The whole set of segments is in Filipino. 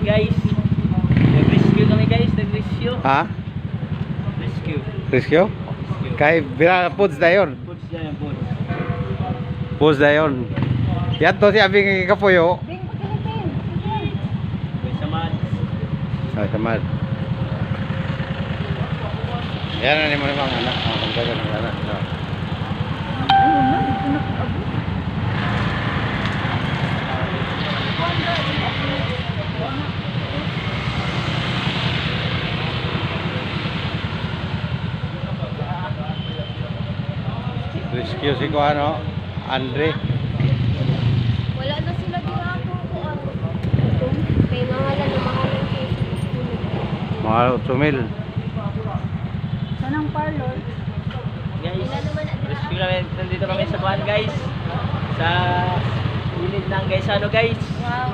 guys. Nag-rescue kami guys, nag-rescue. Ha? Rescue. Rescue? Kay Bira Foods na yun. Foods na yan, foods. Foods na yun. Yan to si Abing Kapuyo. Bing, pagkalitin. May samad. Ay, kamad. Yan na naman mga anak. Ang ganda ng anak. Ayun na, dito na po abot. Rescue si ko ano, Andre. Wala na sila ginagawa ko ano. May mga lang na makalang case. Mga 8,000. Saan ang parlor? Guys, Wala naman na rescue namin. Nandito kami sa buwan guys. Sa gilid ng guys, ano guys? Wow.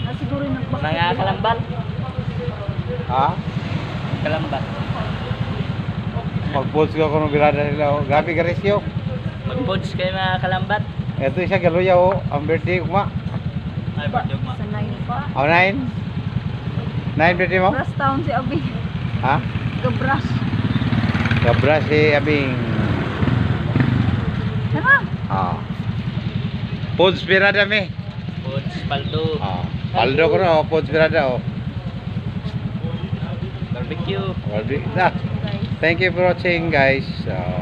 Ah, siguro yung nagbakit. Mga kalambat. Ha? Kalambat. Mag-post ko kung birada nila. Grabe ka rescue. Mag-foods kayo mga kalambat. Ito isa galuya o. Ang birthday ko ma. Ay, pardog ma. Sa 9 pa. O 9? 9 birthday mo? Brush town si Abing. Ha? Gabrush. Gabra si Abing. Tara. Ah. Pods birada me. Foods, paldo. Ah. Paldo ko na o. Pods birada o. Barbecue. Thank you for watching guys.